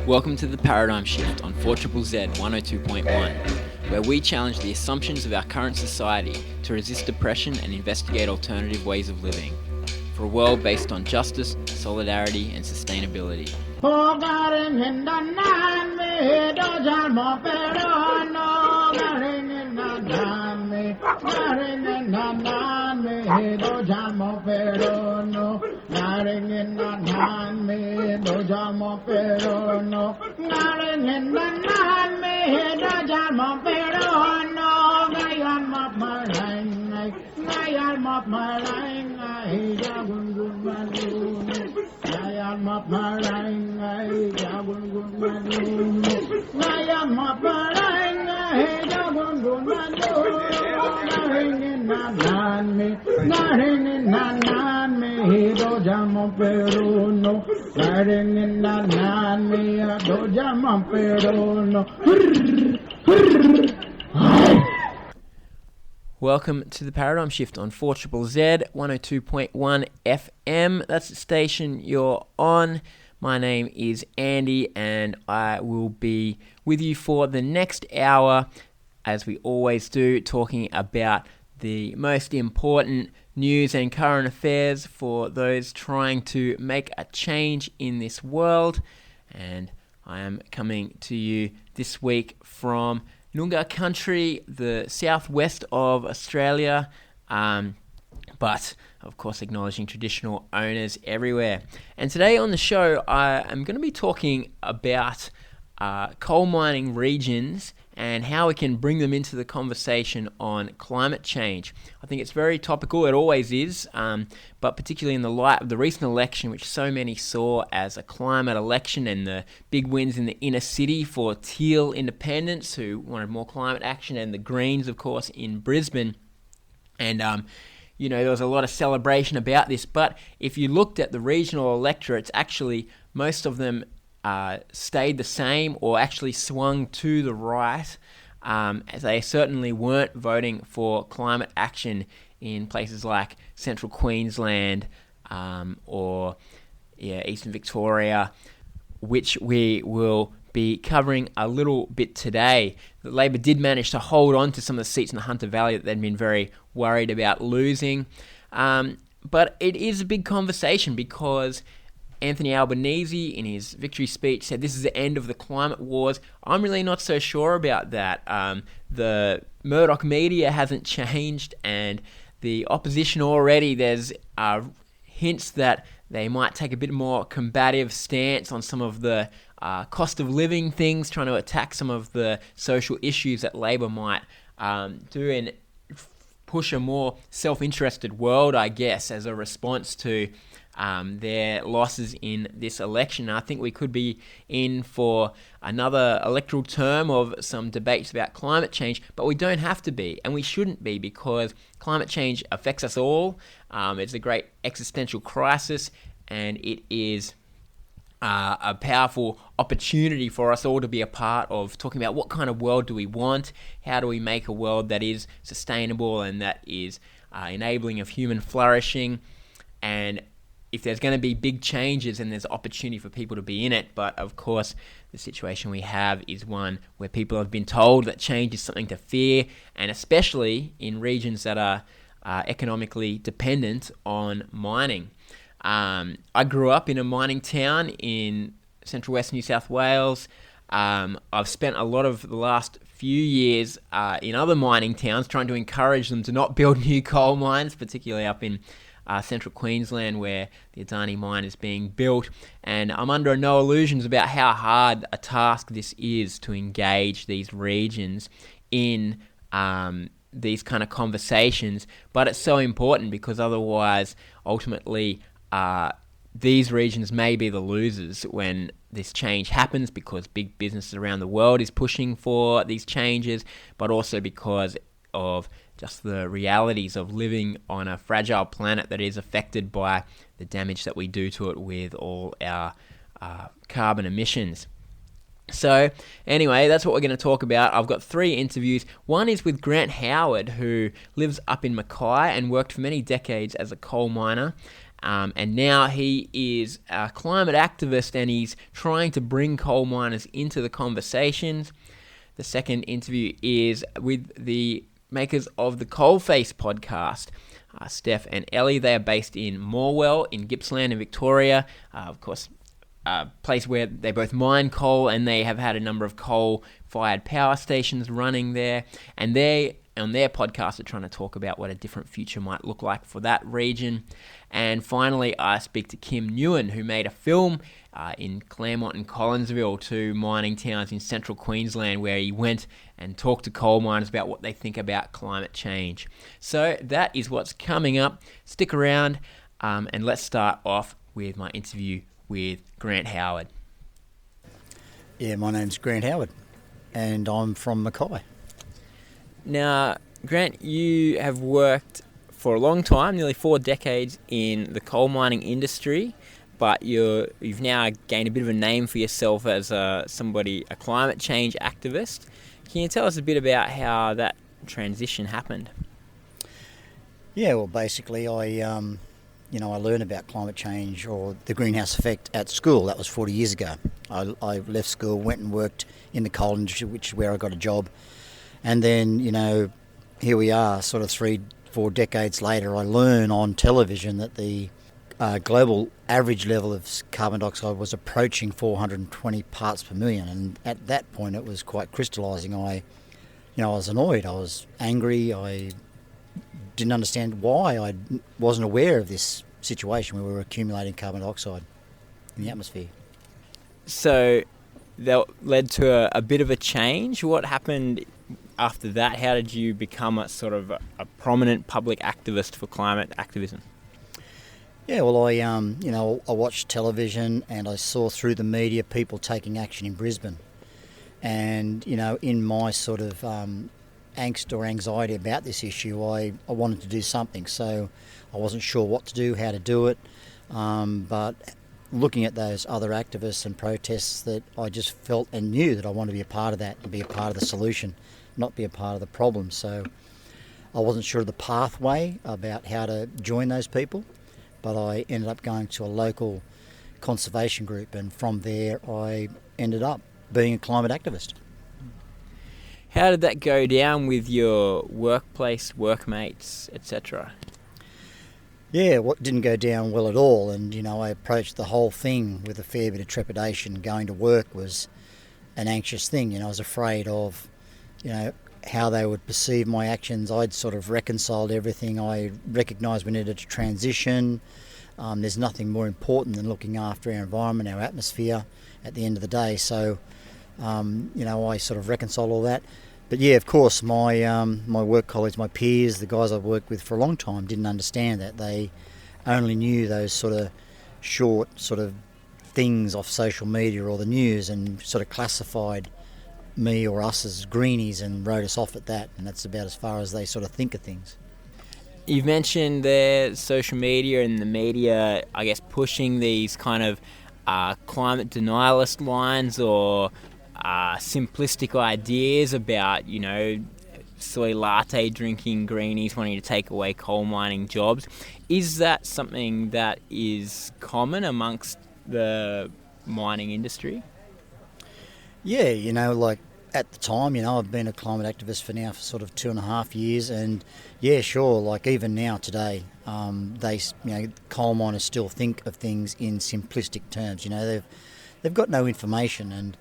Welcome to the Paradigm Shift on 4ZZZ 102.1, where we challenge the assumptions of our current society to resist depression and investigate alternative ways of living, for a world based on justice, solidarity, and sustainability. Welcome to the Paradigm Shift on 4ZZZ 102.1 FM. That's the station you're on. My name is Andy and I will be with you for the next hour, as we always do, talking about the most important news and current affairs for those trying to make a change in this world. And I am coming to you this week from Noongar country, the southwest of Australia, but of course acknowledging traditional owners everywhere. And today on the show, I am going to be talking about coal mining regions and how we can bring them into the conversation on climate change. I think it's very topical, it always is, but particularly in the light of the recent election, which so many saw as a climate election, and the big wins in the inner city for Teal independents who wanted more climate action, and the Greens, of course, in Brisbane. And there was a lot of celebration about this, but if you looked at the regional electorates, actually most of them stayed the same or actually swung to the right, as they certainly weren't voting for climate action in places like central Queensland or eastern Victoria, which we will be covering a little bit today. The Labor did manage to hold on to some of the seats in the Hunter Valley that they'd been very worried about losing, but it is a big conversation because Anthony Albanese, in his victory speech, said this is the end of the climate wars. I'm really not so sure about that. The Murdoch media hasn't changed, and the opposition already, there's hints that they might take a bit more combative stance on some of the cost of living things, trying to attack some of the social issues that Labor might do and push a more self-interested world, I guess, as a response to their losses in this election. I think we could be in for another electoral term of some debates about climate change, but we don't have to be, and we shouldn't be, because climate change affects us all. It's a great existential crisis, and it is a powerful opportunity for us all to be a part of talking about what kind of world do we want, how do we make a world that is sustainable and that is enabling of human flourishing. And if there's going to be big changes, and there's opportunity for people to be in it, but of course the situation we have is one where people have been told that change is something to fear, and especially in regions that are economically dependent on mining. I grew up in a mining town in central west New South Wales. I've spent a lot of the last few years in other mining towns trying to encourage them to not build new coal mines, particularly up in central Queensland where the Adani mine is being built, and I'm under no illusions about how hard a task this is to engage these regions in these kind of conversations, but it's so important because otherwise ultimately these regions may be the losers when this change happens, because big businesses around the world is pushing for these changes, but also because of just the realities of living on a fragile planet that is affected by the damage that we do to it with all our carbon emissions. So anyway, that's what we're going to talk about. I've got 3 interviews. One is with Grant Howard, who lives up in Mackay and worked for many decades as a coal miner. And now he is a climate activist, and he's trying to bring coal miners into the conversations. The second interview is with the makers of the Coalface podcast, Steph and Ellie. They are based in Morwell in Gippsland in Victoria. Of course, a place where they both mine coal, and they have had a number of coal-fired power stations running there. And they, on their podcast, are trying to talk about what a different future might look like for that region. And finally, I speak to Kim Nguyen, who made a film in Clermont and Collinsville, two mining towns in central Queensland, where he went and talked to coal miners about what they think about climate change. So that is what's coming up. Stick around, and let's start off with my interview with Grant Howard. Yeah, my name's Grant Howard, and I'm from Mackay. Now, Grant, you have worked for a long time, nearly 4 decades, in the coal mining industry, but you've now gained a bit of a name for yourself as a climate change activist. Can you tell us a bit about how that transition happened? Yeah, well, basically, I learned about climate change or the greenhouse effect at school. That was 40 years ago. I left school, went and worked in the coal industry, which is where I got a job. And then, here we are, sort of 3-4 decades later, I learn on television that the global average level of carbon dioxide was approaching 420 parts per million. And at that point, it was quite crystallising. I was annoyed. I was angry. I didn't understand why I wasn't aware of this situation where we were accumulating carbon dioxide in the atmosphere. So that led to a bit of a change. What happened after that? How did you become a sort of a prominent public activist for climate activism? Yeah, well, I watched television and I saw through the media people taking action in Brisbane. And, in my sort of angst or anxiety about this issue, I wanted to do something. So I wasn't sure what to do, how to do it. But looking at those other activists and protests, that I just felt and knew that I wanted to be a part of that and be a part of the solution, not be a part of the problem. So I wasn't sure of the pathway about how to join those people, but I ended up going to a local conservation group, and from there I ended up being a climate activist. How did that go down with your workplace, workmates, etc.? Yeah, what didn't go down well at all, and I approached the whole thing with a fair bit of trepidation. Going to work was an anxious thing. I was afraid of, how they would perceive my actions. I'd sort of reconciled everything. I recognised we needed to transition. There's nothing more important than looking after our environment, our atmosphere at the end of the day. So, I sort of reconciled all that. But yeah, of course, my work colleagues, my peers, the guys I've worked with for a long time didn't understand that. They only knew those sort of short sort of things off social media or the news, and sort of classified me or us as greenies and wrote us off at that. And that's about as far as they sort of think of things. You've mentioned the social media and the media, I guess, pushing these kind of climate denialist lines or simplistic ideas about, soy latte drinking greenies wanting to take away coal mining jobs. Is that something that is common amongst the mining industry? Yeah, like at the time, I've been a climate activist for sort of 2.5 years, and yeah, sure, like even now today, coal miners still think of things in simplistic terms. They've got no information, and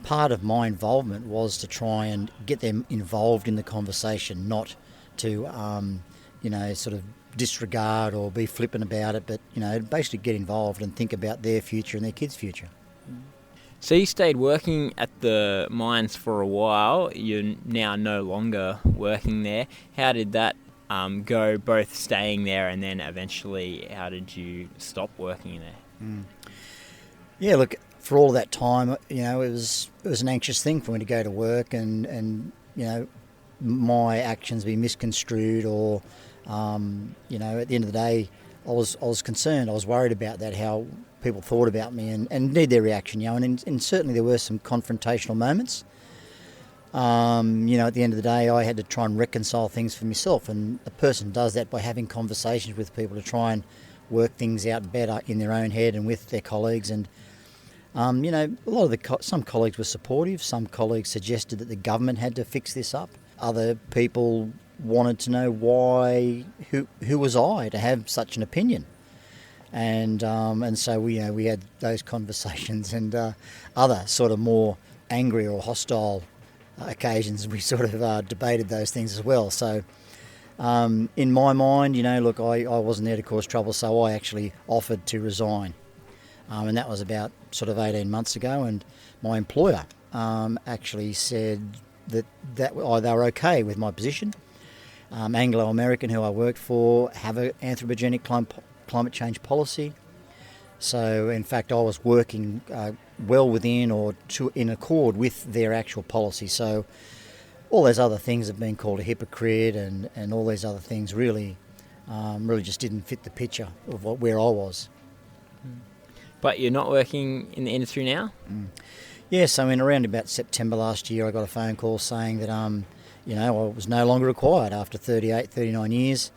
part of my involvement was to try and get them involved in the conversation, not to, sort of disregard or be flippant about it, but, basically get involved and think about their future and their kids' future. So you stayed working at the mines for a while. You're now no longer working there. How did that go, both staying there and then eventually how did you stop working there? Yeah, look, for all that time, it was an anxious thing for me to go to work and my actions be misconstrued or, at the end of the day, I was concerned. I was worried about that, how people thought about me and indeed their reaction, and certainly there were some confrontational moments. At the end of the day, I had to try and reconcile things for myself, and a person does that by having conversations with people to try and work things out better in their own head and with their colleagues. And a lot of some colleagues were supportive. Some colleagues suggested that the government had to fix this up. Other people wanted to know who was I to have such an opinion. And so we had those conversations, and other sort of more angry or hostile occasions we sort of debated those things as well. So in my mind, look, I wasn't there to cause trouble, so I actually offered to resign. And that was about sort of 18 months ago, and my employer actually said that they were okay with my position. Anglo-American, who I worked for, have an anthropogenic climate change policy. So, in fact, I was working well within or in accord with their actual policy. So all those other things have been called a hypocrite, and all these other things really just didn't fit the picture of where I was. But you're not working in the industry now? Yeah, so around about September last year, I got a phone call saying that I was no longer required after 38, 39 years.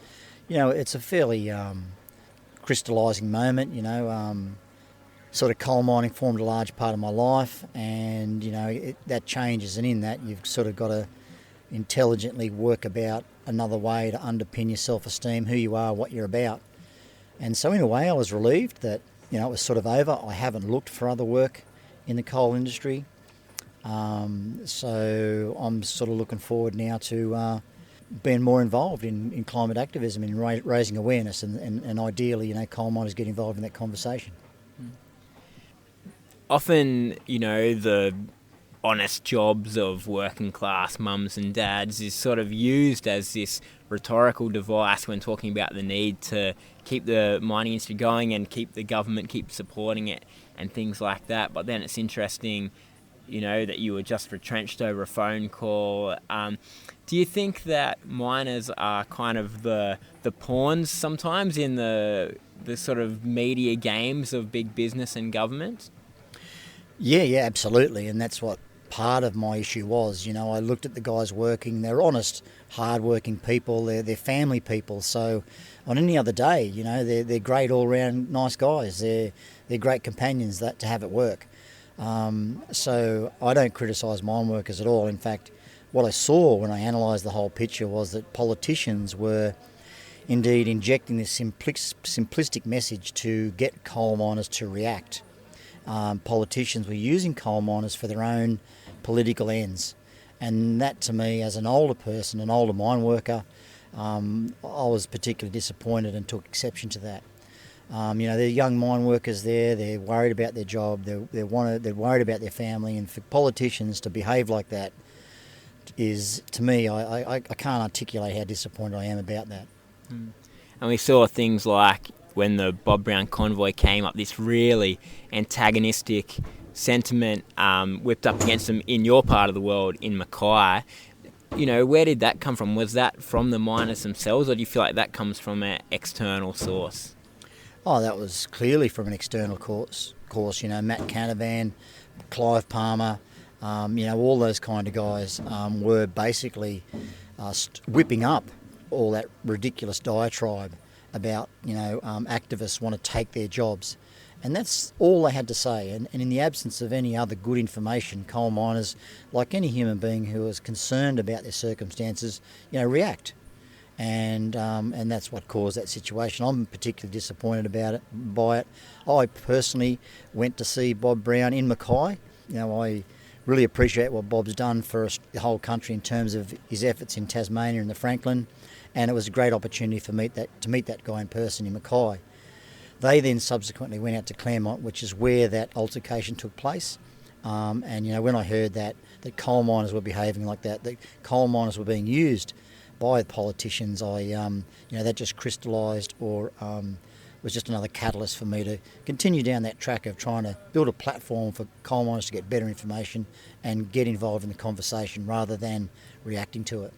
It's a fairly crystallising moment, sort of coal mining formed a large part of my life, and, that changes, and in that you've sort of got to intelligently work about another way to underpin your self-esteem, who you are, what you're about. And so in a way I was relieved that, it was sort of over. I haven't looked for other work in the coal industry. So I'm sort of looking forward now to being more involved in climate activism and raising awareness, and ideally, coal miners get involved in that conversation. Often, the honest jobs of working class mums and dads is sort of used as this rhetorical device when talking about the need to keep the mining industry going and keep the government keep supporting it and things like that. But then it's interesting, that you were just retrenched over a phone call. Do you think that miners are kind of the pawns sometimes in the sort of media games of big business and government? Yeah, absolutely. And that's what part of my issue was. I looked at the guys working. They're honest, hard-working people. They're family people. So on any other day, they're great all-round nice guys. They're great companions to have at work. So I don't criticise mine workers at all. In fact, what I saw when I analysed the whole picture was that politicians were indeed injecting this simplistic message to get coal miners to react. Politicians were using coal miners for their own political ends. And that, to me, as an older person, an older mine worker, I was particularly disappointed and took exception to that. They're young mine workers there. They're worried about their job. They're worried about their family. And for politicians to behave like that is, to me, I can't articulate how disappointed I am about that. And we saw things like when the Bob Brown convoy came up, this really antagonistic sentiment whipped up against them in your part of the world, in Mackay. Where did that come from? Was that from the miners themselves, or do you feel like that comes from an external source? Oh, that was clearly from an external course. Matt Canavan, Clive Palmer, all those kind of guys were basically whipping up all that ridiculous diatribe about, activists want to take their jobs. And that's all they had to say. And in the absence of any other good information, coal miners, like any human being who is concerned about their circumstances, react. And that's what caused that situation. I'm particularly disappointed by it. I personally went to see Bob Brown in Mackay. I really appreciate what Bob's done for the whole country in terms of his efforts in Tasmania and the Franklin, and it was a great opportunity to meet that guy in person in Mackay. They then subsequently went out to Clermont, which is where that altercation took place. And when I heard that coal miners were behaving like that coal miners were being used by the politicians, that just crystallised or was just another catalyst for me to continue down that track of trying to build a platform for coal miners to get better information and get involved in the conversation rather than reacting to it.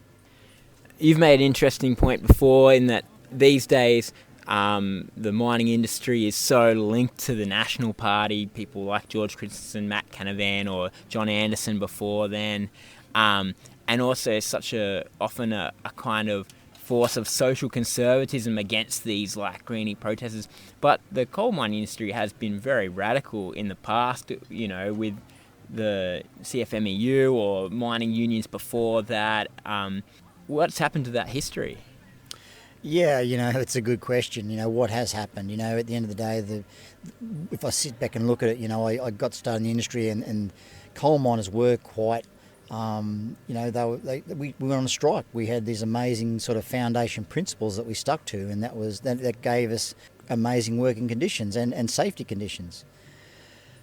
You've made an interesting point before in that these days the mining industry is so linked to the National Party, people like George Christensen, Matt Canavan or John Anderson before then, and also such often a kind of force of social conservatism against these like greenie protesters. But the coal mining industry has been very radical in the past, with the CFMEU or mining unions before that. What's happened to that history? Yeah, it's a good question. What has happened? At the end of the day, if I sit back and look at it, I got started in the industry, and coal miners were quite, we went on a strike. We had these amazing sort of foundation principles that we stuck to, and that gave us amazing working conditions and safety conditions.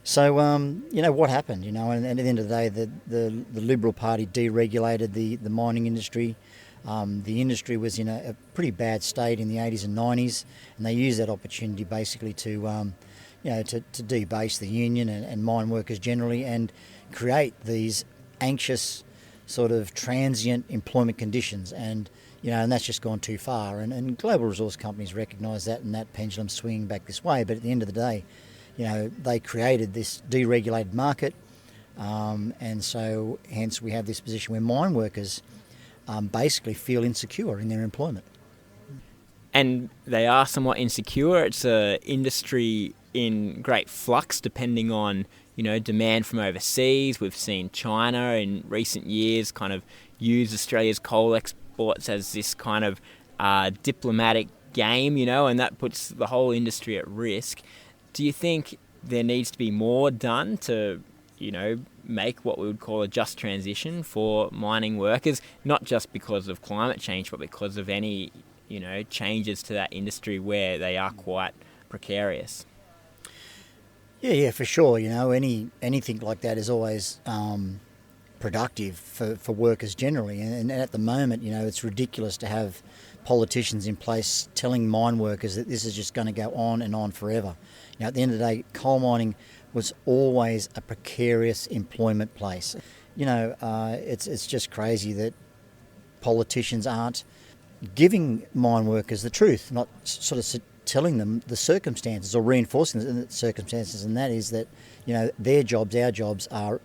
So, what happened? And at the end of the day, the Liberal Party deregulated the mining industry. The industry was in a pretty bad state in the 80s and 90s, and they used that opportunity basically to debase the union and mine workers generally, and create these anxious sort of transient employment conditions. And that's just gone too far. And global resource companies recognise that, and that pendulum swinging back this way. But at the end of the day, they created this deregulated market, and so hence we have this position where mine workers basically feel insecure in their employment. And they are somewhat insecure. It's an industry in great flux depending on, demand from overseas. We've seen China in recent years kind of use Australia's coal exports as this kind of diplomatic game, and that puts the whole industry at risk. Do you think there needs to be more done to, make what we would call a just transition for mining workers, not just because of climate change, but because of any, changes to that industry where they are quite precarious? Yeah, for sure. Anything like that is always productive for workers generally. And at the moment, it's ridiculous to have politicians in place telling mine workers that this is just going to go on and on forever. At the end of the day, coal mining was always a precarious employment place. It's just crazy that politicians aren't giving mine workers the truth, not sort of telling them the circumstances or reinforcing the circumstances, and that is that, their jobs, our jobs, are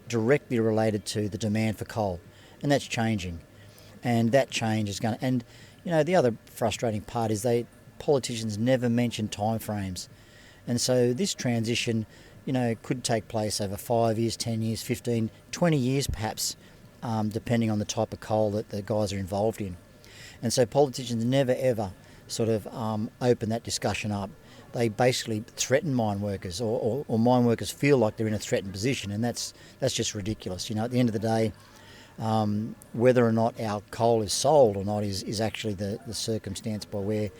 directly related to the demand for coal, and that's changing. And that change is going to... And, the other frustrating part is politicians never mention timeframes. And so this transition, could take place over 5 years, 10 years, 15, 20 years perhaps, depending on the type of coal that the guys are involved in. And so politicians never ever sort of open that discussion up. They basically threaten mine workers, or mine workers feel like they're in a threatened position, and that's just ridiculous. At the end of the day, whether or not our coal is sold or not is actually the circumstance by where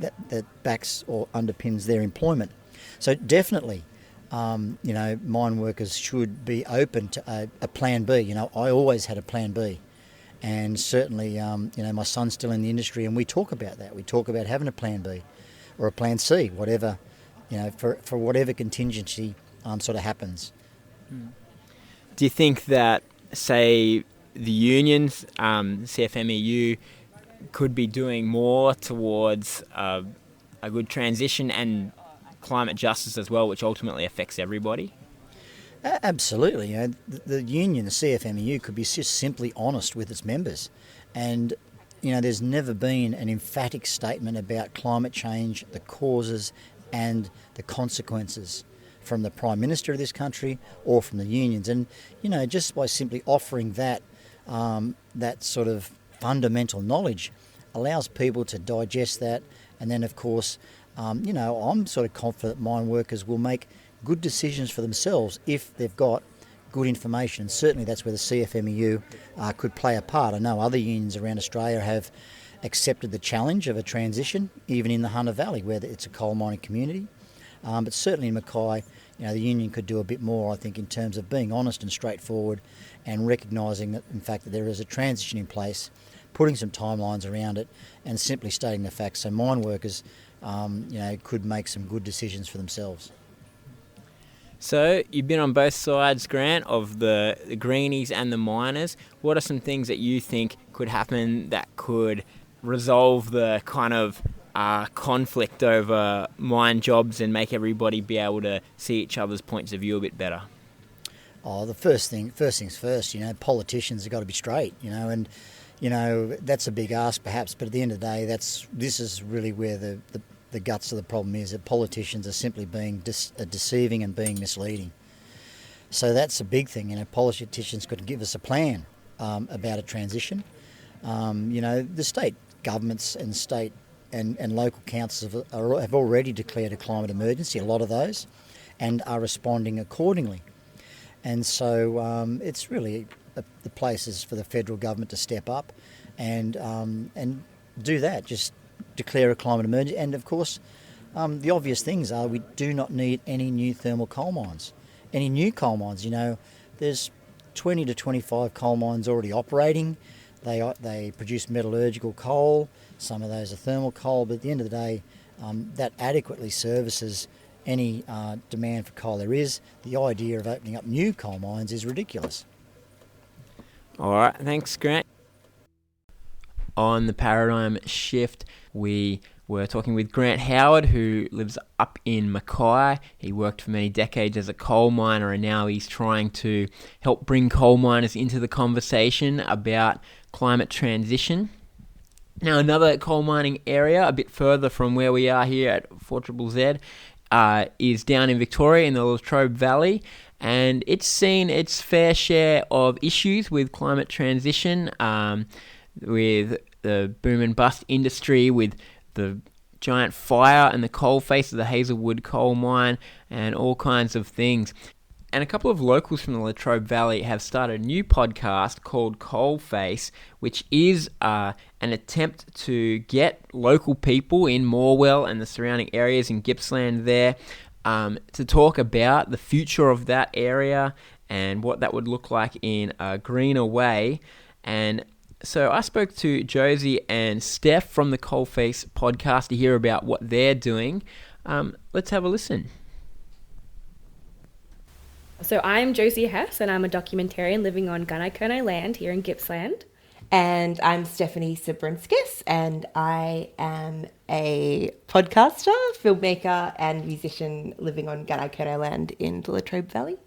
that backs or underpins their employment. So definitely, mine workers should be open to a plan B. I always had a plan B. And certainly, my son's still in the industry, and we talk about that. We talk about having a plan B or a plan C, whatever, for whatever contingency sort of happens. Do you think that, say, the unions, CFMEU, could be doing more towards a good transition and climate justice as well, which ultimately affects everybody? Absolutely. The union, the CFMEU, could be just simply honest with its members. And, there's never been an emphatic statement about climate change, the causes and the consequences from the Prime Minister of this country or from the unions. And, just by simply offering that sort of fundamental knowledge allows people to digest that. And then, of course, I'm sort of confident that mine workers will make good decisions for themselves if they've got good information. Certainly that's where the CFMEU could play a part. I know other unions around Australia have accepted the challenge of a transition, even in the Hunter Valley, where it's a coal mining community. But certainly in Mackay, the union could do a bit more, I think, in terms of being honest and straightforward and recognising that, in fact, that there is a transition in place, putting some timelines around it and simply stating the facts. So mine workers, could make some good decisions for themselves. So you've been on both sides, Grant, of the greenies and the miners. What are some things that you think could happen that could resolve the kind of conflict over mine jobs and make everybody be able to see each other's points of view a bit better? Oh, the first things first, politicians have got to be straight, and, that's a big ask perhaps, but at the end of the day, this is really where the guts of the problem is, that politicians are simply being deceiving and being misleading. So that's a big thing. Politicians could give us a plan about a transition. The state governments and state and local councils have already declared a climate emergency, a lot of those, and are responding accordingly. And so it's really the place is for the federal government to step up and do that, just declare a climate emergency. And of course, the obvious things are we do not need any new thermal coal mines. Any new coal mines, there's 20 to 25 coal mines already operating. They produce metallurgical coal. Some of those are thermal coal, but at the end of the day, that adequately services any demand for coal there is. The idea of opening up new coal mines is ridiculous. All right, thanks, Grant. On the paradigm shift, we were talking with Grant Howard, who lives up in Mackay. He worked for many decades as a coal miner, and now he's trying to help bring coal miners into the conversation about climate transition. Now, another coal mining area a bit further from where we are here at 4ZZZ is down in Victoria in the Latrobe Valley, and it's seen its fair share of issues with climate transition, with the boom and bust industry, with the giant fire and the coal face of the Hazelwood coal mine, and all kinds of things. And a couple of locals from the Latrobe Valley have started a new podcast called Coalface, which is an attempt to get local people in Morwell and the surrounding areas in Gippsland there to talk about the future of that area and what that would look like in a greener way. And so I spoke to Josie and Steph from the Coalface podcast to hear about what they're doing. Let's have a listen. So I'm Josie Hess, and I'm a documentarian living on Gunai Kurnai land here in Gippsland. And I'm Stephanie Sabrinskis, and I am a podcaster, filmmaker, and musician living on Gunai Kurnai land in the Latrobe Valley.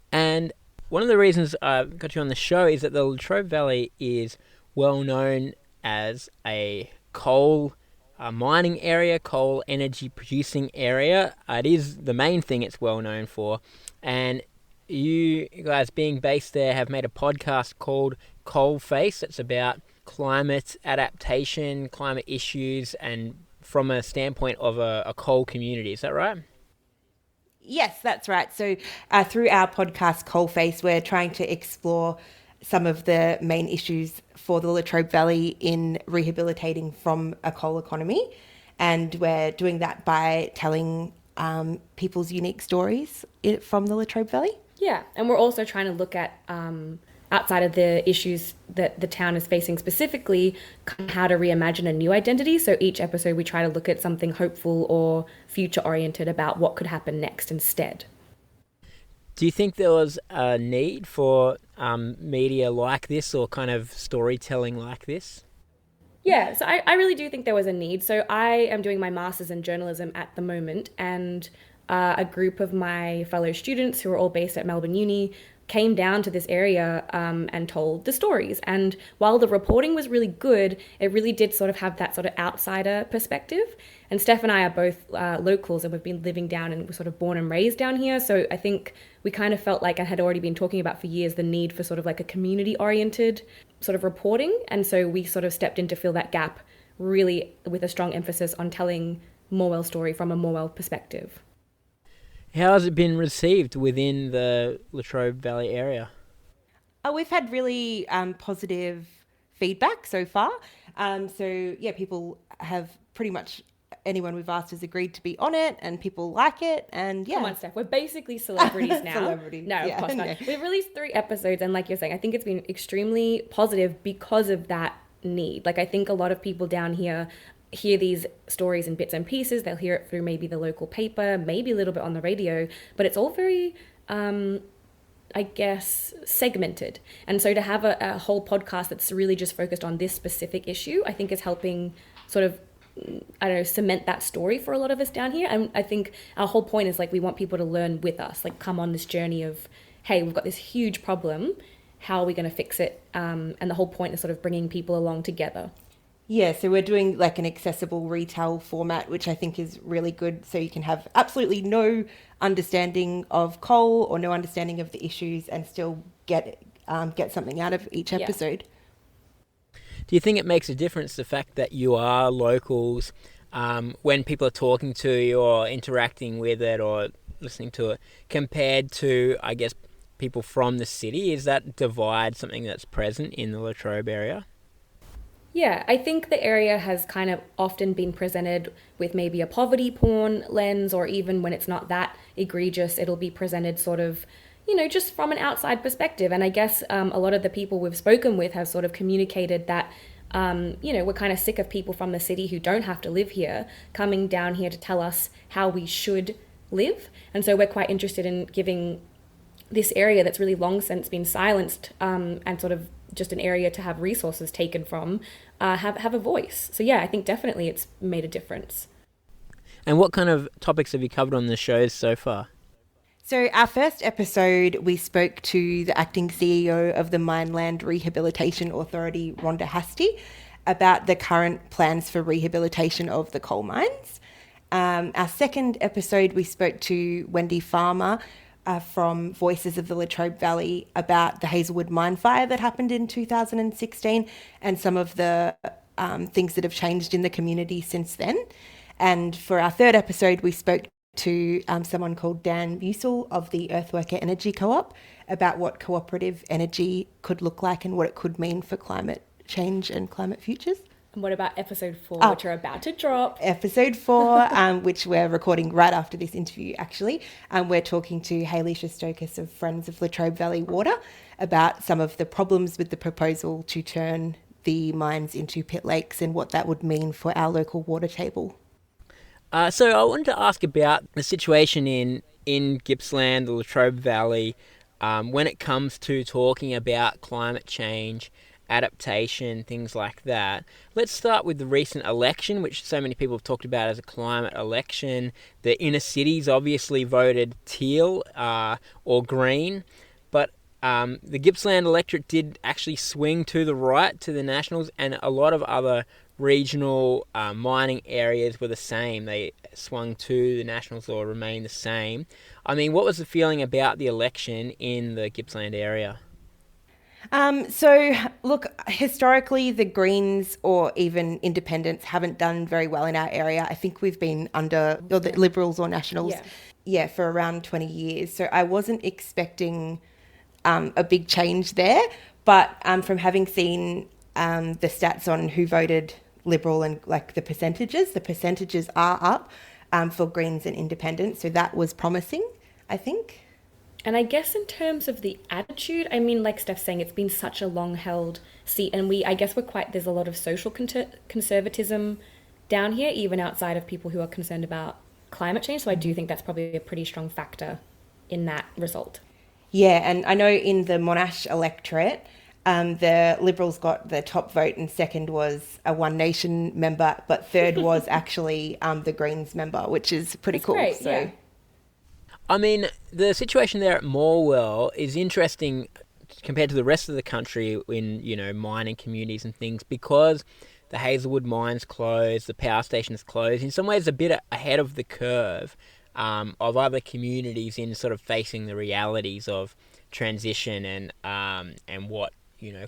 And one of the reasons I got you on the show is that the Latrobe Valley is well known as a coal mining area, coal energy producing area. It is the main thing it's well known for. And you guys, being based there, have made a podcast called Coalface. It's about climate adaptation, climate issues, and from a standpoint of a coal community. Is that right? Yes, that's right. So through our podcast Coalface, we're trying to explore some of the main issues for the Latrobe Valley in rehabilitating from a coal economy. And we're doing that by telling people's unique stories from the Latrobe Valley. Yeah, and we're also trying to look at, outside of the issues that the town is facing specifically, how to reimagine a new identity. So each episode we try to look at something hopeful or future-oriented about what could happen next instead. Do you think there was a need for media like this, or kind of storytelling like this? Yeah, so I really do think there was a need. So I am doing my master's in journalism at the moment, and a group of my fellow students who are all based at Melbourne Uni came down to this area and told the stories. And while the reporting was really good, it really did sort of have that sort of outsider perspective. And Steph and I are both locals, and we've been living down and we're sort of born and raised down here. So I think we kind of felt like I had already been talking about for years the need for sort of like a community-oriented sort of reporting. And so we sort of stepped in to fill that gap, really with a strong emphasis on telling Morwell story from a Morwell perspective. How has it been received within the Latrobe Valley area? We've had really positive feedback so far. So yeah, people have pretty much, anyone we've asked has agreed to be on it, and people like it. And yeah. Come on, Steph. We're basically celebrities now. Celebrities. No, yeah, of course not. no. We've released 3 episodes, and like you're saying, I think it's been extremely positive because of that need. Like, I think a lot of people down here hear these stories in bits and pieces. They'll hear it through maybe the local paper, maybe a little bit on the radio, but it's all very, I guess, segmented. And so to have a whole podcast that's really just focused on this specific issue, I think is helping sort of, I don't know, cement that story for a lot of us down here. And I think our whole point is, like, we want people to learn with us, like, come on this journey of, hey, we've got this huge problem. how are we going to fix it? And the whole point is sort of bringing people along together. Yeah, so we're doing like an accessible retail format, which I think is really good. So you can have absolutely no understanding of coal or no understanding of the issues and still get something out of each episode. Do you think it makes a difference, the fact that you are locals, when people are talking to you or interacting with it or listening to it, compared to, I guess, people from the city? Is that divide something that's present in the Latrobe area? Yeah, I think the area has kind of often been presented with maybe a poverty porn lens, or even when it's not that egregious, it'll be presented sort of, just from an outside perspective. And I guess a lot of the people we've spoken with have sort of communicated that, we're kind of sick of people from the city who don't have to live here coming down here to tell us how we should live. And so we're quite interested in giving this area that's really long since been silenced, and sort of just an area to have resources taken from, have a voice. So yeah, I think definitely it's made a difference. And what kind of topics have you covered on the shows so far? So our first episode, we spoke to the acting CEO of the Mineland Rehabilitation Authority, Rhonda Hastie, about the current plans for rehabilitation of the coal mines. Our second episode, we spoke to Wendy Farmer, from Voices of the Latrobe Valley, about the Hazelwood mine fire that happened in 2016 and some of the things that have changed in the community since then. And for our third episode, we spoke to someone called Dan Musil of the Earthworker Energy Co-op about what cooperative energy could look like and what it could mean for climate change and climate futures. And what about episode 4, which are about to drop? Episode 4, which we're recording right after this interview, actually. We're talking to Hayley Shostokis of Friends of Latrobe Valley Water about some of the problems with the proposal to turn the mines into pit lakes and what that would mean for our local water table. So I wanted to ask about the situation in Gippsland, the Latrobe Valley, when it comes to talking about climate change, adaptation, things like that. Let's start with the recent election, which so many people have talked about as a climate election. The inner cities obviously voted teal or green, but the Gippsland electorate did actually swing to the right, to the Nationals, and a lot of other regional mining areas were the same. They swung to the Nationals or remained the same. I mean, what was the feeling about the election in the Gippsland area? So, look, historically, the Greens or even independents haven't done very well in our area. I think we've been under, or the Liberals or Nationals, for around 20 years. So I wasn't expecting a big change there. But from having seen the stats on who voted Liberal and like the percentages are up for Greens and independents. So that was promising, I think. And I guess in terms of the attitude, I mean, like Steph's saying, it's been such a long-held seat, and there's a lot of social conservatism down here, even outside of people who are concerned about climate change. So I do think that's probably a pretty strong factor in that result. Yeah, and I know in the Monash electorate, the Liberals got the top vote and second was a One Nation member, but third was actually the Greens member, which is pretty cool. Great, so. yeah. I mean, the situation there at Morwell is interesting compared to the rest of the country in, mining communities and things, because the Hazelwood mines closed, the power stations closed, in some ways a bit ahead of the curve of other communities in sort of facing the realities of transition and what,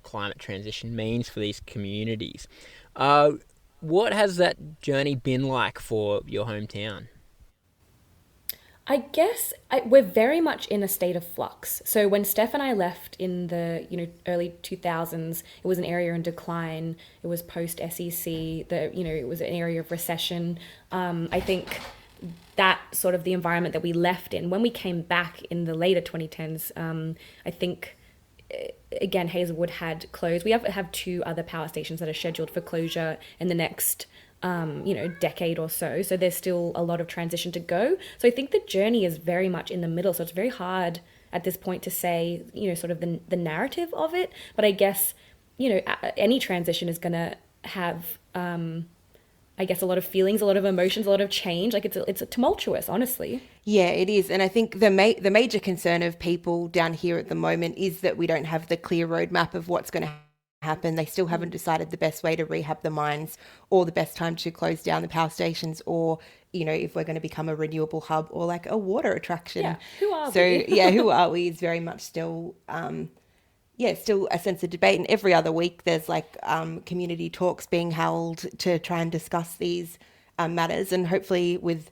climate transition means for these communities. What has that journey been like for your hometown? I guess we're very much in a state of flux. So when Steph and I left in the early 2000s, it was an area in decline. It was post SEC. It was an area of recession. I think that sort of the environment that we left in. When we came back in the later 2010s, I think again Hazelwood had closed. We have 2 other power stations that are scheduled for closure in the next decade or so. So there's still a lot of transition to go. So I think the journey is very much in the middle. So it's very hard at this point to say, sort of the narrative of it. But I guess, any transition is going to have I guess, a lot of feelings, a lot of emotions, a lot of change. Like it's tumultuous, honestly. Yeah, it is. And I think the major concern of people down here at the moment is that we don't have the clear roadmap of what's going to happen. They still haven't decided the best way to rehab the mines or the best time to close down the power stations, or, you know, if we're going to become a renewable hub or like a water attraction. Yeah, who are so, we? yeah, who are we is very much still... still a sense of debate. And every other week there's like community talks being held to try and discuss these matters. And hopefully with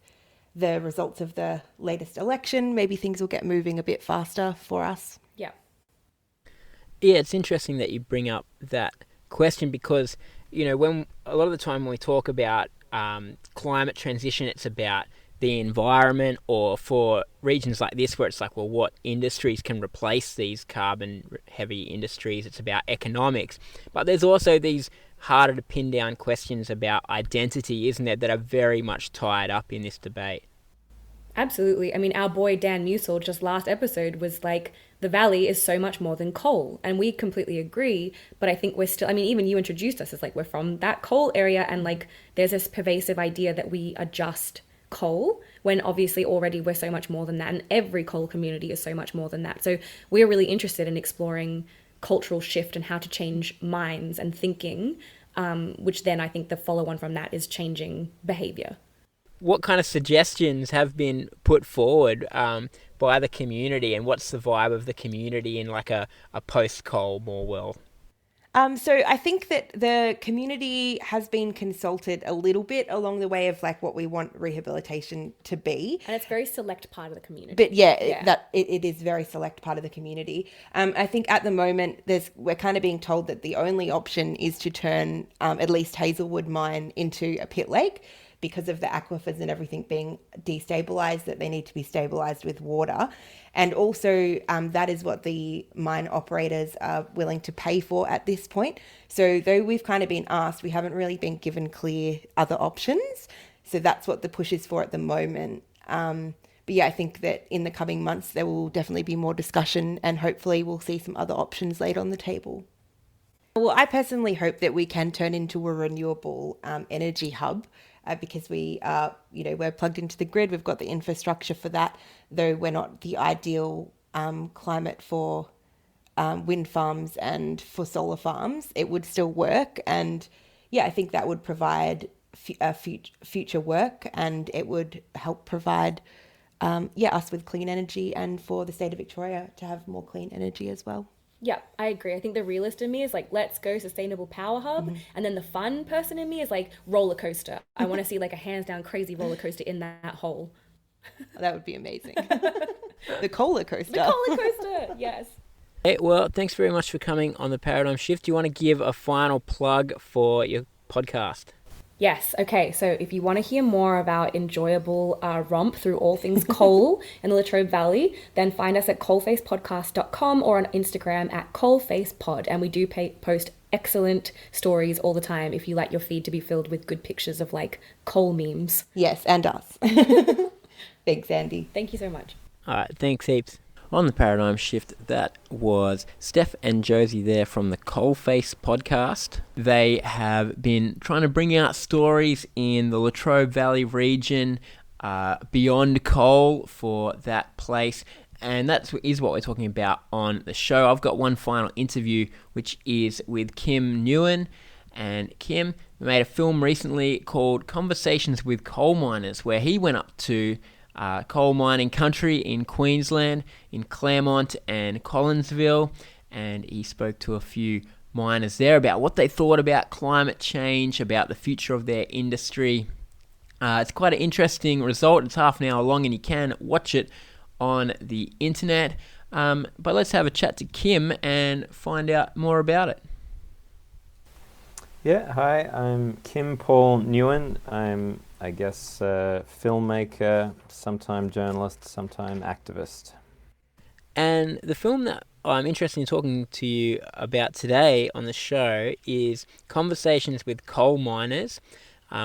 the results of the latest election, maybe things will get moving a bit faster for us. Yeah. Yeah, it's interesting that you bring up that question because, you know, when a lot of the time when we talk about climate transition, it's about the environment, or for regions like this where it's like, well, what industries can replace these carbon heavy industries? It's about economics. But there's also these harder to pin down questions about identity, isn't there, that are very much tied up in this debate. Absolutely. I mean, our boy Dan Musil just last episode was like, the valley is so much more than coal. And we completely agree. But I think we're still, I mean, even you introduced us as like, we're from that coal area. And like, there's this pervasive idea that we are just coal, when obviously already we're so much more than that. And every coal community is so much more than that. So we're really interested in exploring cultural shift and how to change minds and thinking, which then I think the follow on from that is changing behavior. What kind of suggestions have been put forward by the community, and what's the vibe of the community in like a post-coal more world? So I think that the community has been consulted a little bit along the way of like what we want rehabilitation to be. And it's a very select part of the community. But it is very select part of the community. I think at the moment we're kind of being told that the only option is to turn at least Hazelwood Mine into a pit lake, because of the aquifers and everything being destabilized, that they need to be stabilized with water. And also that is what the mine operators are willing to pay for at this point. So though we've kind of been asked, we haven't really been given clear other options. So that's what the push is for at the moment. But yeah, I think that in the coming months, there will definitely be more discussion, and hopefully we'll see some other options laid on the table. Well, I personally hope that we can turn into a renewable energy hub. Because we are, we're plugged into the grid, we've got the infrastructure for that, though we're not the ideal climate for wind farms and for solar farms. It would still work, and yeah, I think that would provide future work, and it would help provide us with clean energy, and for the state of Victoria to have more clean energy as well. Yeah, I agree. I think the realist in me is like, let's go sustainable power hub. Mm-hmm. And then the fun person in me is like roller coaster. I want to see like a hands down crazy roller coaster in that hole. That would be amazing. The cola coaster. The cola coaster, yes. Hey, well, thanks very much for coming on The Paradigm Shift. Do you want to give a final plug for your podcast? Yes. Okay. So if you want to hear more of our enjoyable romp through all things coal in the Latrobe Valley, then find us at coalfacepodcast.com or on Instagram at coalfacepod. And we do post excellent stories all the time if you like your feed to be filled with good pictures of like coal memes. Yes, and us. Thanks, Andy. Thank you so much. All right. Thanks heaps. On The Paradigm Shift, that was Steph and Josie there from the Coalface podcast. They have been trying to bring out stories in the Latrobe Valley region, beyond coal for that place. And that is what we're talking about on the show. I've got one final interview, which is with Kim Nguyen. And Kim made a film recently called Conversations with Coal Miners, where he went up to coal mining country in Queensland, in Clermont and Collinsville, and he spoke to a few miners there about what they thought about climate change, about the future of their industry. It's quite an interesting result. It's half an hour long and you can watch it on the internet. But let's have a chat to Kim and find out more about it. Yeah, hi, I'm Kim Paul Nguyen. I'm, I guess, filmmaker, sometime journalist, sometime activist. And the film that I'm interested in talking to you about today on the show is Conversations with Coal Miners.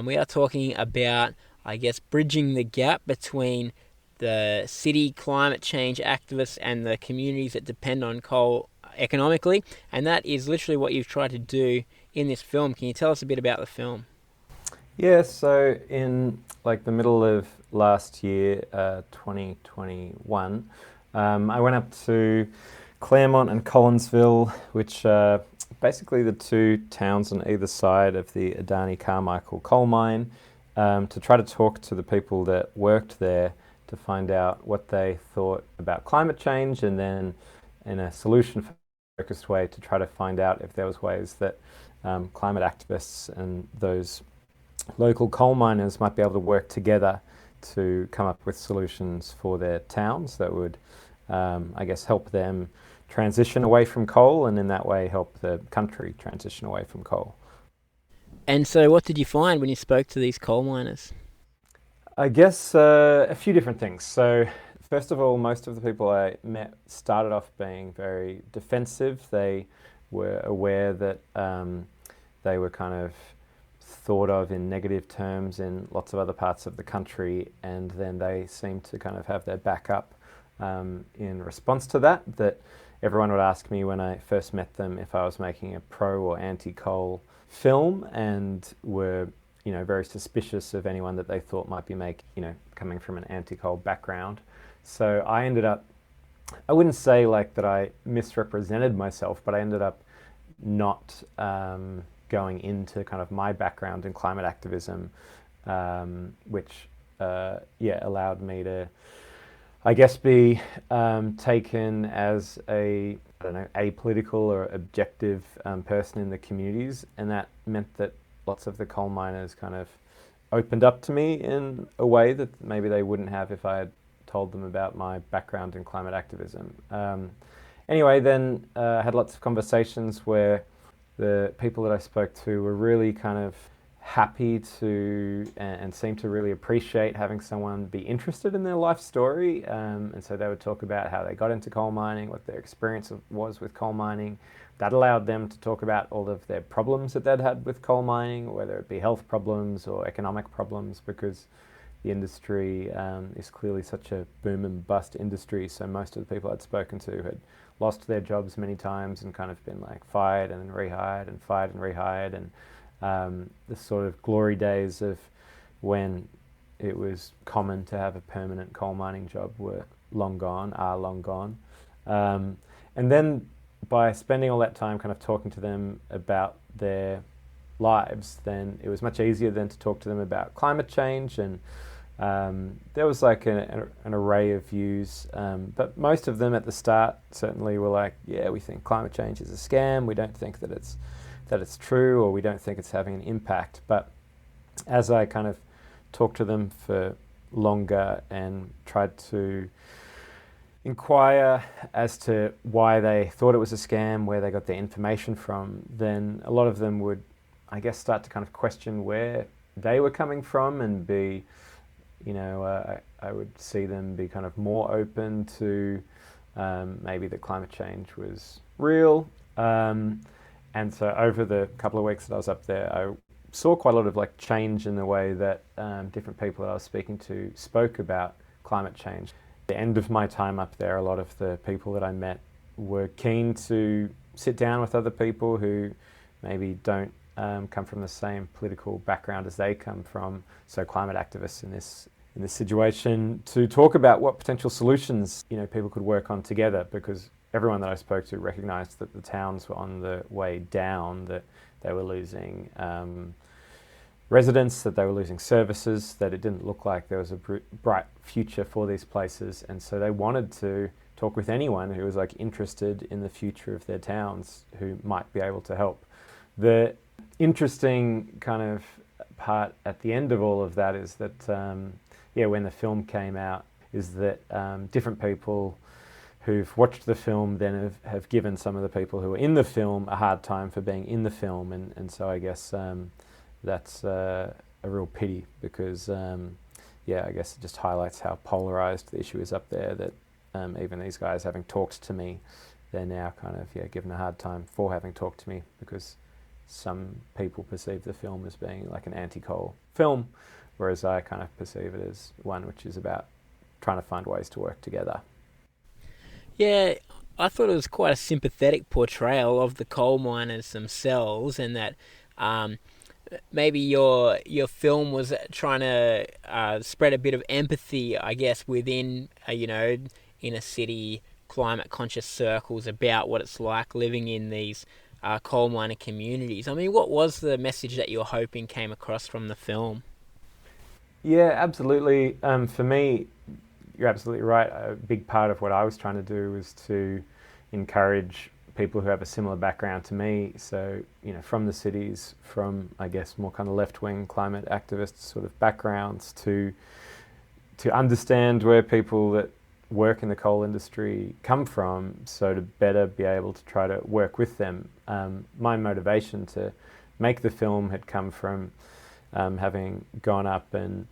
We are talking about, I guess, bridging the gap between the city climate change activists and the communities that depend on coal economically. And that is literally what you've tried to do in this film. Can you tell us a bit about the film? Yeah, so in like the middle of last year, 2021, I went up to Clermont and Collinsville, which are basically the two towns on either side of the Adani Carmichael coal mine, to try to talk to the people that worked there to find out what they thought about climate change, and then in a solution focused way to try to find out if there was ways that climate activists and those local coal miners might be able to work together to come up with solutions for their towns that would, I guess, help them transition away from coal, and in that way help the country transition away from coal. And so what did you find when you spoke to these coal miners? I guess a few different things. So first of all, most of the people I met started off being very defensive. They were aware that they were kind of thought of in negative terms in lots of other parts of the country, and then they seemed to kind of have their back up in response to that. That everyone would ask me when I first met them if I was making a pro or anti-coal film, and were very suspicious of anyone that they thought might be coming from an anti-coal background. So I ended up, I wouldn't say like that I misrepresented myself, but I ended up not going into kind of my background in climate activism, which allowed me to, I guess, be taken as a apolitical or objective person in the communities, and that meant that lots of the coal miners kind of opened up to me in a way that maybe they wouldn't have if I had told them about my background in climate activism. Anyway, then I had lots of conversations where the people that I spoke to were really kind of happy to and seemed to really appreciate having someone be interested in their life story. And so they would talk about how they got into coal mining, what their experience was with coal mining. That allowed them to talk about all of their problems that they'd had with coal mining, whether it be health problems or economic problems, because the industry is clearly such a boom and bust industry. So most of the people I'd spoken to had lost their jobs many times and kind of been like fired and then rehired and fired and rehired. And the sort of glory days of when it was common to have a permanent coal mining job are long gone. And then by spending all that time kind of talking to them about their lives, then it was much easier then to talk to them about climate change. And there was like an array of views, but most of them at the start certainly were like, yeah, we think climate change is a scam, we don't think that it's true, or we don't think it's having an impact. But as I kind of talked to them for longer and tried to inquire as to why they thought it was a scam, where they got their information from, then a lot of them would, I guess, start to kind of question where they were coming from, and be, I would see them be kind of more open to maybe that climate change was real. And so over the couple of weeks that I was up there, I saw quite a lot of like change in the way that different people that I was speaking to spoke about climate change. At the end of my time up there, a lot of the people that I met were keen to sit down with other people who maybe don't come from the same political background as they come from, so climate activists in this situation, to talk about what potential solutions people could work on together, because everyone that I spoke to recognised that the towns were on the way down, that they were losing residents, that they were losing services, that it didn't look like there was a bright future for these places. And so they wanted to talk with anyone who was like interested in the future of their towns, who might be able to help. The interesting kind of part at the end of all of that is that, when the film came out, is that different people who've watched the film then have given some of the people who were in the film a hard time for being in the film. And so I guess that's a real pity, because I guess it just highlights how polarized the issue is up there, that even these guys, having talked to me, they're now kind of given a hard time for having talked to me, because some people perceive the film as being like an anti-coal film, whereas I kind of perceive it as one which is about trying to find ways to work together. Yeah, I thought it was quite a sympathetic portrayal of the coal miners themselves, and that maybe your film was trying to spread a bit of empathy, I guess, within inner city climate conscious circles about what it's like living in these coal miner communities. I mean, what was the message that you're hoping came across from the film? Yeah, absolutely. For me, you're absolutely right. A big part of what I was trying to do was to encourage people who have a similar background to me. So, from the cities, from, I guess, more kind of left-wing climate activist sort of backgrounds to understand where people that work in the coal industry come from, so to better be able to try to work with them. My motivation to make the film had come from having gone up and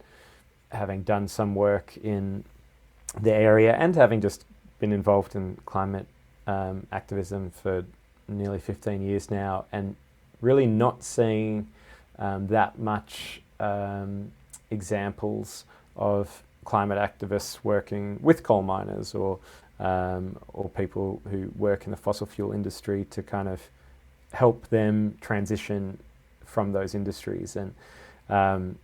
having done some work in the area and having just been involved in climate activism for nearly 15 years now, and really not seeing that much examples of climate activists working with coal miners or people who work in the fossil fuel industry to kind of help them transition from those industries. And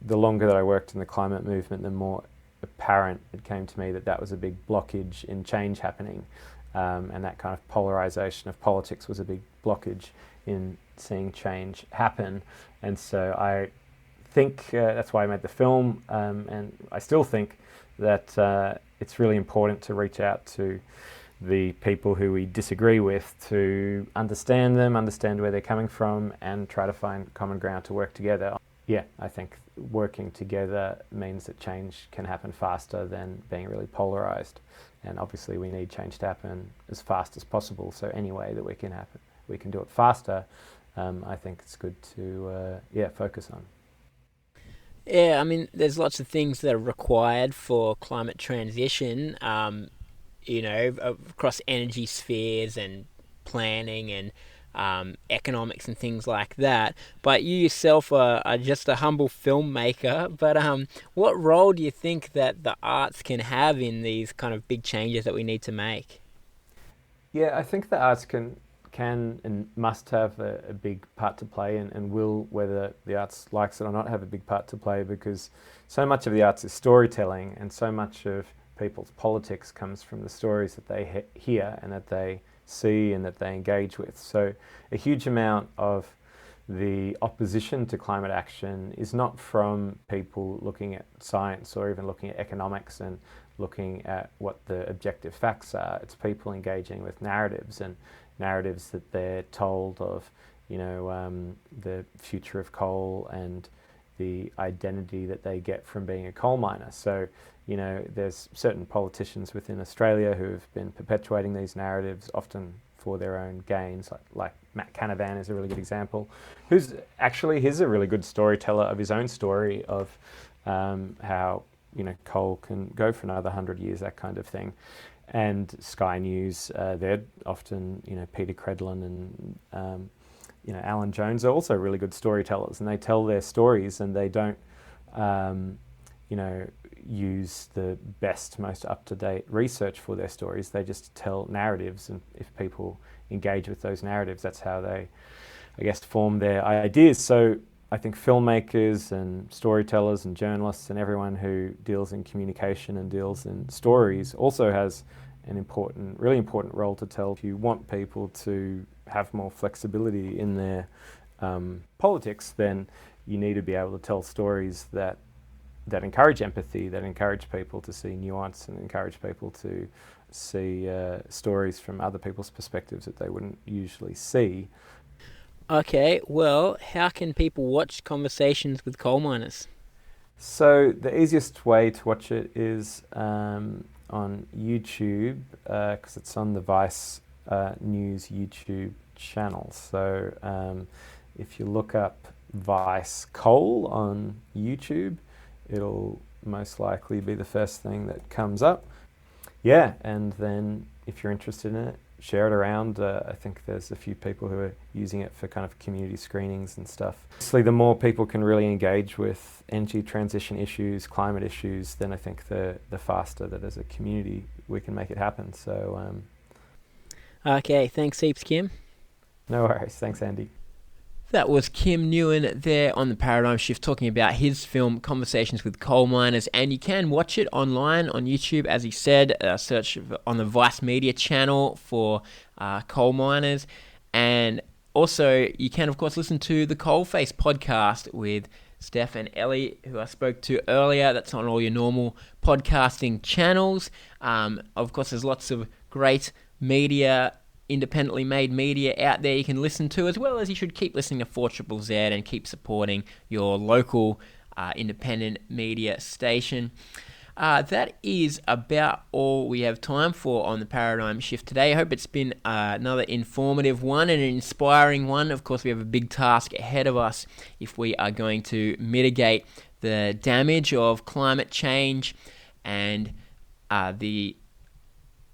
the longer that I worked in the climate movement, the more apparent it came to me that that was a big blockage in change happening, and that kind of polarization of politics was a big blockage in seeing change happen. And so I think that's why I made the film, and I still think that it's really important to reach out to the people who we disagree with, to understand them, understand where they're coming from, and try to find common ground to work together. Yeah, I think working together means that change can happen faster than being really polarized. And obviously we need change to happen as fast as possible. So any way that we can do it faster, I think it's good to focus on. Yeah, I mean, there's lots of things that are required for climate transition, across energy spheres and planning and economics and things like that. But you yourself are just a humble filmmaker. But what role do you think that the arts can have in these kind of big changes that we need to make? Yeah, I think the arts can and must have a big part to play, and will, whether the arts likes it or not, have a big part to play, because so much of the arts is storytelling, and so much of people's politics comes from the stories that they hear and that they see and that they engage with. So a huge amount of the opposition to climate action is not from people looking at science or even looking at economics and looking at what the objective facts are. It's people engaging with narratives, and narratives that they're told of, the future of coal and the identity that they get from being a coal miner. So, there's certain politicians within Australia who have been perpetuating these narratives, often for their own gains, like Matt Canavan is a really good example, he's a really good storyteller of his own story of how, coal can go for another 100 years, that kind of thing. And Sky News, they're often, Peter Credlin and, Alan Jones are also really good storytellers, and they tell their stories, and they don't, use the best, most up-to-date research for their stories. They just tell narratives, and if people engage with those narratives, that's how they, I guess, form their ideas. So I think filmmakers and storytellers and journalists and everyone who deals in communication and deals in stories also has an really important role to tell. If you want people to have more flexibility in their politics, then you need to be able to tell stories that encourage empathy, that encourage people to see nuance, and encourage people to see stories from other people's perspectives that they wouldn't usually see. Okay, well, how can people watch Conversations with Coal Miners? So the easiest way to watch it is on YouTube, because it's on the Vice News YouTube channel. So if you look up Vice Coal on YouTube, it'll most likely be the first thing that comes up. Yeah, and then if you're interested in it, share it around. I think there's a few people who are using it for kind of community screenings and stuff. Obviously, the more people can really engage with energy transition issues, climate issues, then I think the faster that as a community we can make it happen. So, Okay, thanks heaps, Kim. No worries. Thanks, Andy. That was Kim Nguyen there on the Paradigm Shift talking about his film Conversations with Coal Miners, and you can watch it online on YouTube, as he said. Search on the Vice Media channel for Coal Miners, and also you can of course listen to the Coalface podcast with Steph and Ellie, who I spoke to earlier. That's on all your normal podcasting channels. Of course, there's lots of great media, independently made media out there you can listen to, as well as you should keep listening to 4ZZZ and keep supporting your local independent media station. That is about all we have time for on the Paradigm Shift today. I hope it's been another informative one and an inspiring one. Of course, we have a big task ahead of us if we are going to mitigate the damage of climate change, and the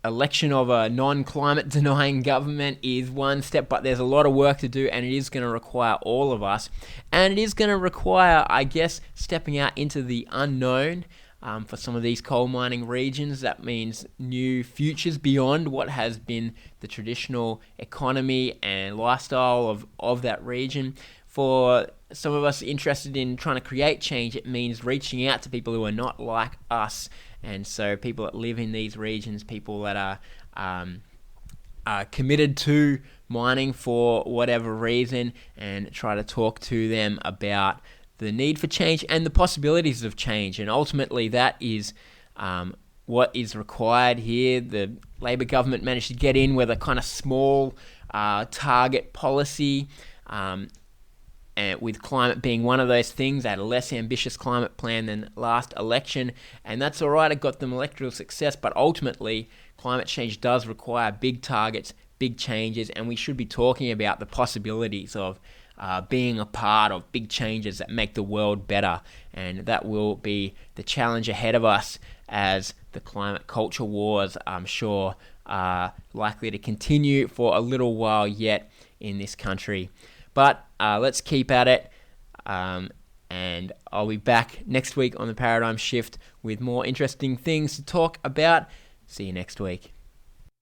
election of a non-climate denying government is one step, but there's a lot of work to do, and it is going to require all of us, and it is going to require, I guess, stepping out into the unknown. For some of these coal mining regions, that means new futures beyond what has been the traditional economy and lifestyle of that region. For some of us interested in trying to create change, it means reaching out to people who are not like us. And so people that live in these regions, people that are committed to mining for whatever reason, and try to talk to them about the need for change and the possibilities of change. And ultimately that is what is required here. The Labor government managed to get in with a kind of small target policy, and with climate being one of those things. They had a less ambitious climate plan than last election, and that's all right. It got them electoral success, but ultimately climate change does require big targets, big changes, and we should be talking about the possibilities of being a part of big changes that make the world better. And that will be the challenge ahead of us, as the climate culture wars, I'm sure, are likely to continue for a little while yet in this country. But let's keep at it, and I'll be back next week on the Paradigm Shift with more interesting things to talk about. See you next week.